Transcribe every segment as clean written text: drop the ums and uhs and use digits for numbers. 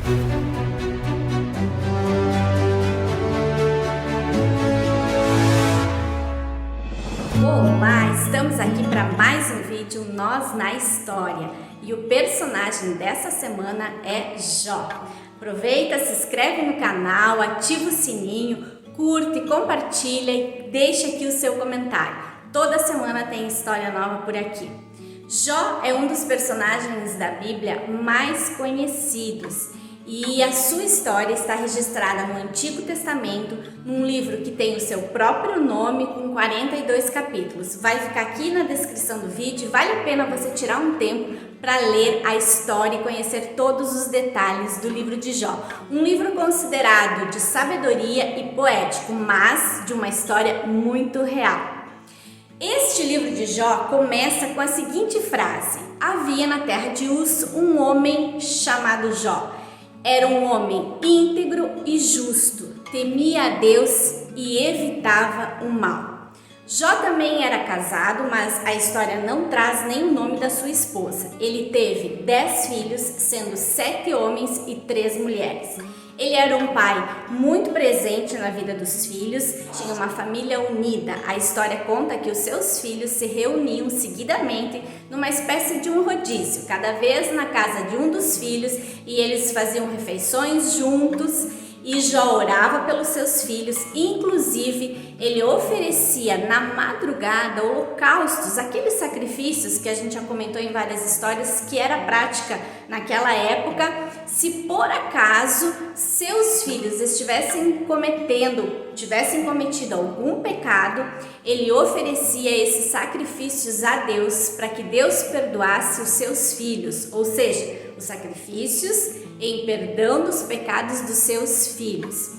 Olá, estamos aqui para mais um vídeo Nós na História e o personagem dessa semana é Jó. Aproveita, se inscreve no canal, ativa o sininho, curte, compartilha e deixa aqui o seu comentário. Toda semana tem história nova por aqui. Jó é um dos personagens da Bíblia mais conhecidos e a sua história está registrada no Antigo Testamento, num livro que tem o seu próprio nome com 42 capítulos. Vai ficar aqui na descrição do vídeo, vale a pena você tirar um tempo para ler a história e conhecer todos os detalhes do livro de Jó. Um livro considerado de sabedoria e poético, mas de uma história muito real. Este livro de Jó começa com a seguinte frase: havia na terra de Uz um homem chamado Jó. Era um homem íntegro e justo, temia a Deus e evitava o mal. Jó também era casado, mas a história não traz nem o nome da sua esposa. Ele teve 10 filhos, sendo 7 homens e 3 mulheres. Ele era um pai muito presente na vida dos filhos, tinha uma família unida. A história conta que os seus filhos se reuniam seguidamente numa espécie de um rodízio, cada vez na casa de um dos filhos, e eles faziam refeições juntos. E Jó orava pelos seus filhos, inclusive ele oferecia na madrugada holocaustos, aqueles sacrifícios que a gente já comentou em várias histórias, que era prática naquela época. Se por acaso seus filhos tivessem cometido algum pecado, ele oferecia esses sacrifícios a Deus para que Deus perdoasse os seus filhos, ou seja, os sacrifícios em perdão dos pecados dos seus filhos.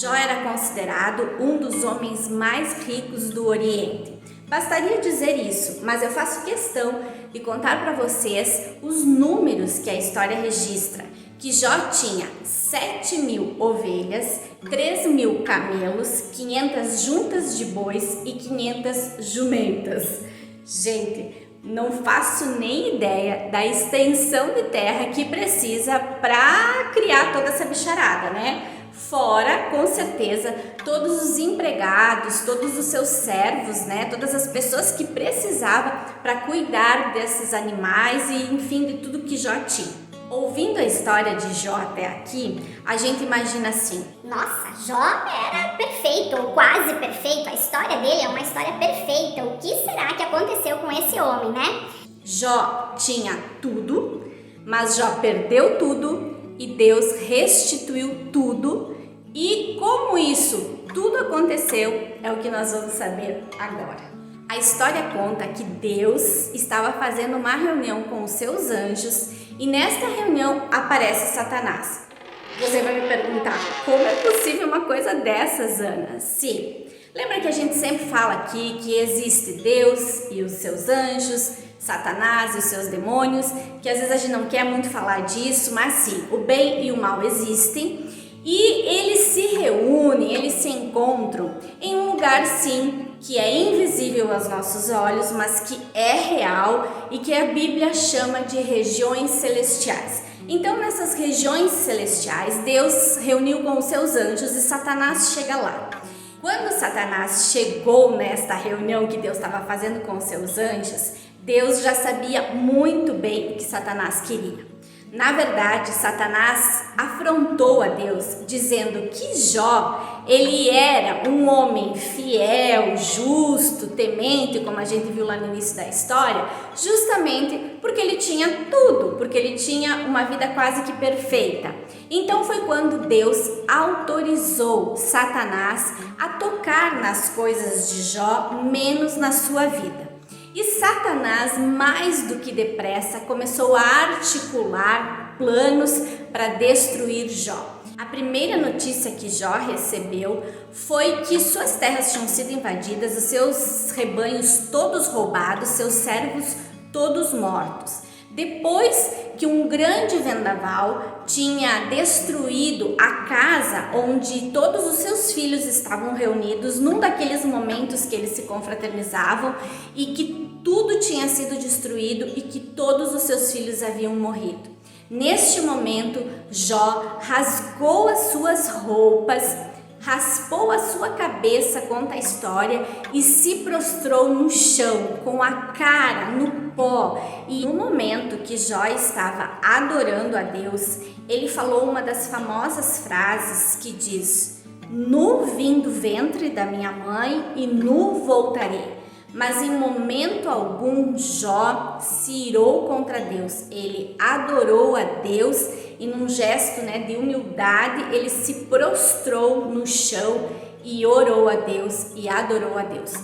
Jó era considerado um dos homens mais ricos do Oriente. Bastaria dizer isso, mas eu faço questão de contar para vocês os números que a história registra. Que Jó tinha 7.000 ovelhas, 3.000 camelos, 500 juntas de bois e 500 jumentas. Gente, não faço nem ideia da extensão de terra que precisa para criar toda essa bicharada, né? Fora, com certeza, todos os empregados, todos os seus servos, né? Todas as pessoas que precisava para cuidar desses animais e, enfim, de tudo que Jó tinha. Ouvindo a história de Jó até aqui, a gente imagina assim: nossa, Jó era perfeito, ou quase perfeito, a história dele é uma história perfeita, o que será que aconteceu com esse homem, né? Jó tinha tudo, mas Jó perdeu tudo e Deus restituiu tudo. E como isso tudo aconteceu é o que nós vamos saber agora. A história conta que Deus estava fazendo uma reunião com os seus anjos e nesta reunião aparece Satanás. Você vai me perguntar, como é possível uma coisa dessas, Ana? Sim, lembra que a gente sempre fala aqui que existe Deus e os seus anjos, Satanás e os seus demônios, que às vezes a gente não quer muito falar disso, mas sim, o bem e o mal existem e eles se reúnem, eles se encontram em um lugar, sim, que é invisível aos nossos olhos, mas que é real e que a Bíblia chama de regiões celestiais. Então, nessas regiões celestiais, Deus reuniu com os seus anjos e Satanás chega lá. Quando Satanás chegou nesta reunião que Deus estava fazendo com os seus anjos, Deus já sabia muito bem o que Satanás queria. Na verdade, Satanás afrontou a Deus, dizendo que Jó, ele era um homem fiel, justo, temente, como a gente viu lá no início da história, justamente porque ele tinha tudo, porque ele tinha uma vida quase que perfeita. Então foi quando Deus autorizou Satanás a tocar nas coisas de Jó, menos na sua vida. E Satanás, mais do que depressa, começou a articular planos para destruir Jó. A primeira notícia que Jó recebeu foi que suas terras tinham sido invadidas, os seus rebanhos todos roubados, seus servos todos mortos. Depois que um grande vendaval tinha destruído a casa onde todos os seus filhos estavam reunidos, num daqueles momentos que eles se confraternizavam, e que tudo tinha sido destruído e que todos os seus filhos haviam morrido. Neste momento, Jó rasgou as suas roupas, raspou a sua cabeça, conta a história, e se prostrou no chão, com a cara no pó. E no momento que Jó estava adorando a Deus, ele falou uma das famosas frases que diz: "Nu vim do ventre da minha mãe e nu voltarei." Mas em momento algum Jó se irou contra Deus. Ele adorou a Deus e num gesto, de humildade, ele se prostrou no chão e orou a Deus e adorou a Deus.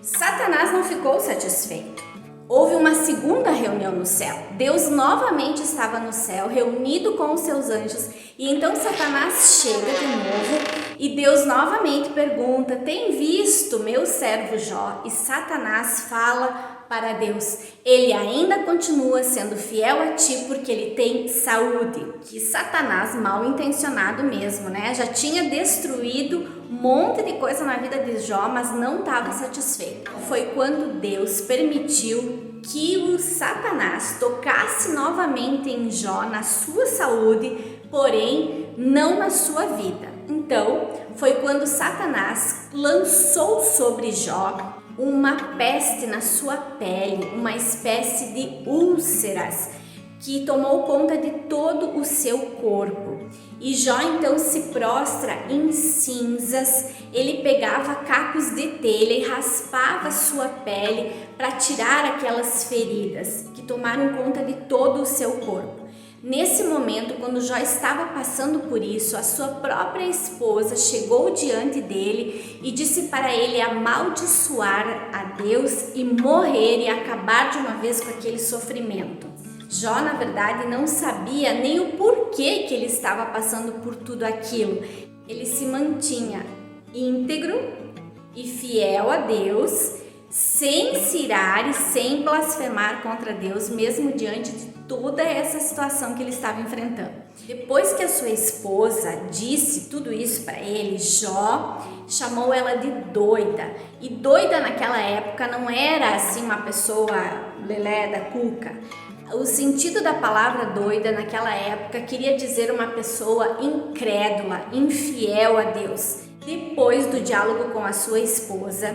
Satanás não ficou satisfeito. Houve uma segunda reunião no céu. Deus novamente estava no céu, reunido com os seus anjos. E então Satanás chega de novo e Deus novamente pergunta: "Tem visto meu servo Jó?" E Satanás fala para Deus: "Ele ainda continua sendo fiel a ti porque ele tem saúde." Que Satanás, mal intencionado mesmo, já tinha destruído um monte de coisa na vida de Jó, mas não estava satisfeito. Foi quando Deus permitiu que o Satanás tocasse novamente em Jó, na sua saúde, porém não na sua vida. Então, foi quando Satanás lançou sobre Jó uma peste na sua pele, uma espécie de úlceras que tomou conta de todo o seu corpo. E Jó então se prostra em cinzas, ele pegava cacos de telha e raspava sua pele para tirar aquelas feridas que tomaram conta de todo o seu corpo. Nesse momento, quando Jó estava passando por isso, a sua própria esposa chegou diante dele e disse para ele amaldiçoar a Deus e morrer e acabar de uma vez com aquele sofrimento. Jó, na verdade, não sabia nem o porquê que ele estava passando por tudo aquilo. Ele se mantinha íntegro e fiel a Deus, sem se irar e sem blasfemar contra Deus, mesmo diante de toda essa situação que ele estava enfrentando. Depois que a sua esposa disse tudo isso para ele, Jó chamou ela de doida. E doida naquela época não era assim uma pessoa lelé da cuca. O sentido da palavra doida naquela época queria dizer uma pessoa incrédula, infiel a Deus. Depois do diálogo com a sua esposa,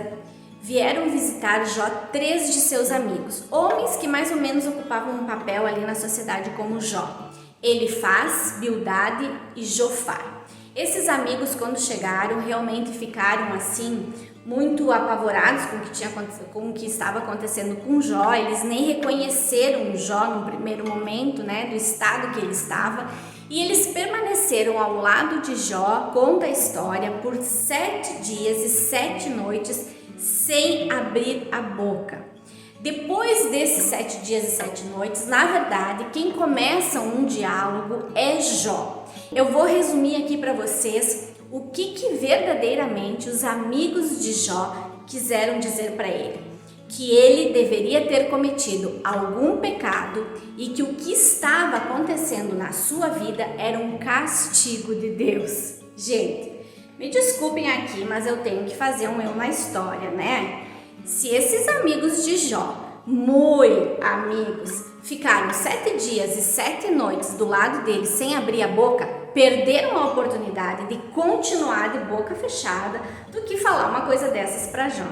vieram visitar Jó 3 de seus amigos, homens que mais ou menos ocupavam um papel ali na sociedade como Jó: Elifaz, Bildade e Jofar. Esses amigos, quando chegaram, realmente ficaram assim muito apavorados com o que estava acontecendo com Jó. Eles nem reconheceram Jó no primeiro momento, do estado que ele estava. E eles permaneceram ao lado de Jó, conta a história, por 7 dias e 7 noites, sem abrir a boca. Depois desses 7 dias e 7 noites, na verdade, quem começa um diálogo é Jó. Eu vou resumir aqui para vocês o que verdadeiramente os amigos de Jó quiseram dizer para ele. Que ele deveria ter cometido algum pecado e que o que estava acontecendo na sua vida era um castigo de Deus. Gente, me desculpem aqui, mas eu tenho que fazer um eu na história, Se esses amigos de Jó, muito amigos, ficaram 7 dias e 7 noites do lado dele sem abrir a boca, perderam a oportunidade de continuar de boca fechada do que falar uma coisa dessas para Jó,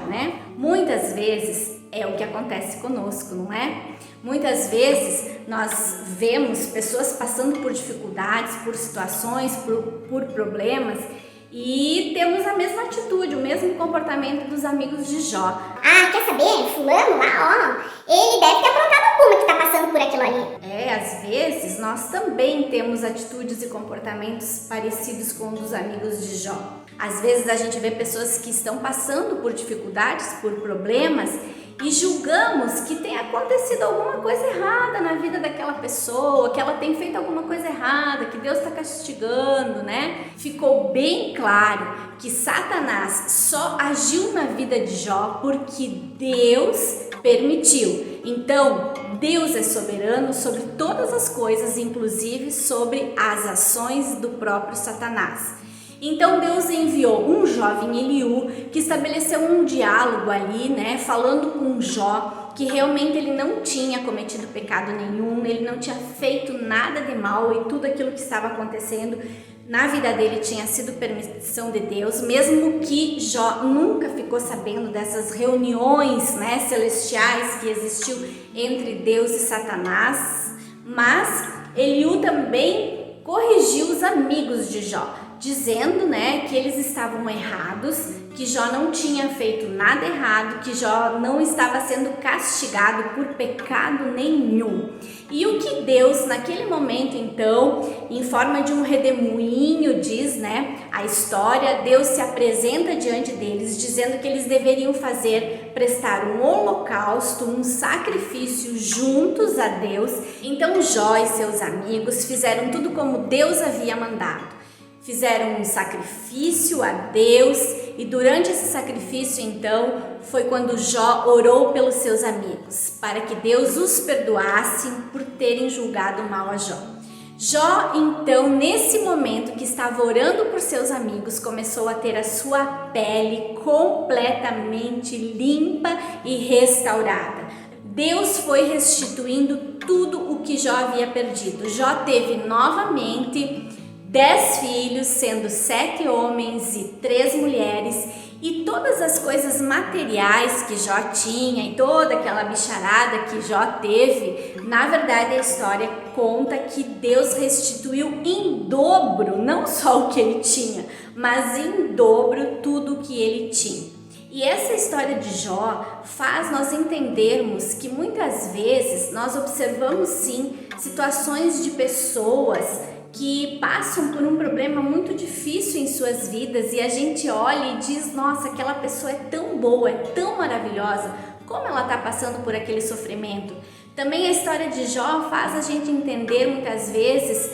Muitas vezes é o que acontece conosco, não é? Muitas vezes nós vemos pessoas passando por dificuldades, por situações, por problemas, e temos a mesma atitude, o mesmo comportamento dos amigos de Jó. Ah, quer saber? Fulano lá, ele deve ter aprontado alguma que tá passando por aquilo ali. Às vezes nós também temos atitudes e comportamentos parecidos com os dos amigos de Jó. Às vezes a gente vê pessoas que estão passando por dificuldades, por problemas, e julgamos que tem acontecido alguma coisa errada na vida daquela pessoa, que ela tem feito alguma coisa errada, que Deus está castigando, Ficou bem claro que Satanás só agiu na vida de Jó porque Deus permitiu. Então, Deus é soberano sobre todas as coisas, inclusive sobre as ações do próprio Satanás. Então Deus enviou um jovem Eliú que estabeleceu um diálogo ali, falando com Jó que realmente ele não tinha cometido pecado nenhum, ele não tinha feito nada de mal e tudo aquilo que estava acontecendo na vida dele tinha sido permissão de Deus, mesmo que Jó nunca ficou sabendo dessas reuniões, né, celestiais que existiu entre Deus e Satanás, mas Eliú também corrigiu os amigos de Jó, dizendo, né, que eles estavam errados, que Jó não tinha feito nada errado, que Jó não estava sendo castigado por pecado nenhum. E o que Deus, naquele momento, então, em forma de um redemoinho, diz, né, a história, Deus se apresenta diante deles, dizendo que eles deveriam prestar um holocausto, um sacrifício juntos a Deus. Então Jó e seus amigos fizeram tudo como Deus havia mandado. Fizeram um sacrifício a Deus e durante esse sacrifício, então, foi quando Jó orou pelos seus amigos, para que Deus os perdoasse por terem julgado mal a Jó. Jó, então, nesse momento que estava orando por seus amigos, começou a ter a sua pele completamente limpa e restaurada. Deus foi restituindo tudo o que Jó havia perdido. Jó teve novamente 10 filhos, sendo 7 homens e 3 mulheres, e todas as coisas materiais que Jó tinha e toda aquela bicharada que Jó teve, na verdade a história conta que Deus restituiu em dobro, não só o que ele tinha, mas em dobro tudo o que ele tinha. E essa história de Jó faz nós entendermos que muitas vezes nós observamos sim situações de pessoas que passam por um problema muito difícil em suas vidas e a gente olha e diz, nossa, aquela pessoa é tão boa, é tão maravilhosa, como ela está passando por aquele sofrimento. Também a história de Jó faz a gente entender muitas vezes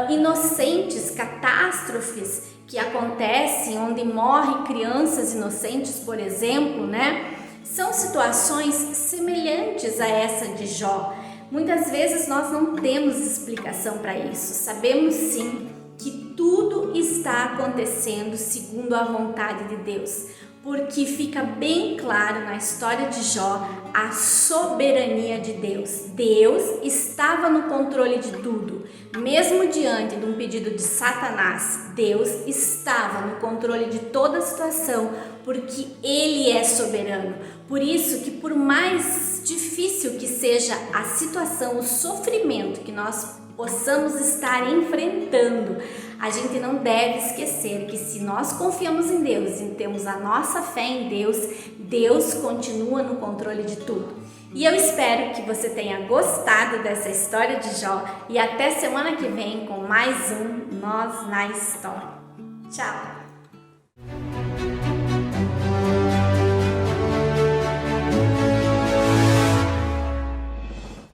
inocentes, catástrofes que acontecem, onde morrem crianças inocentes, por exemplo, né? São situações semelhantes a essa de Jó. Muitas vezes nós não temos explicação para isso. Sabemos sim que tudo está acontecendo segundo a vontade de Deus, porque fica bem claro na história de Jó a soberania de Deus. Deus estava no controle de tudo. Mesmo diante de um pedido de Satanás, Deus estava no controle de toda a situação, porque Ele é soberano. Por isso que por mais difícil que seja a situação, o sofrimento que nós possamos estar enfrentando, a gente não deve esquecer que se nós confiamos em Deus e temos a nossa fé em Deus, Deus continua no controle de tudo. E eu espero que você tenha gostado dessa história de Jó e até semana que vem com mais um Nós na História. Tchau!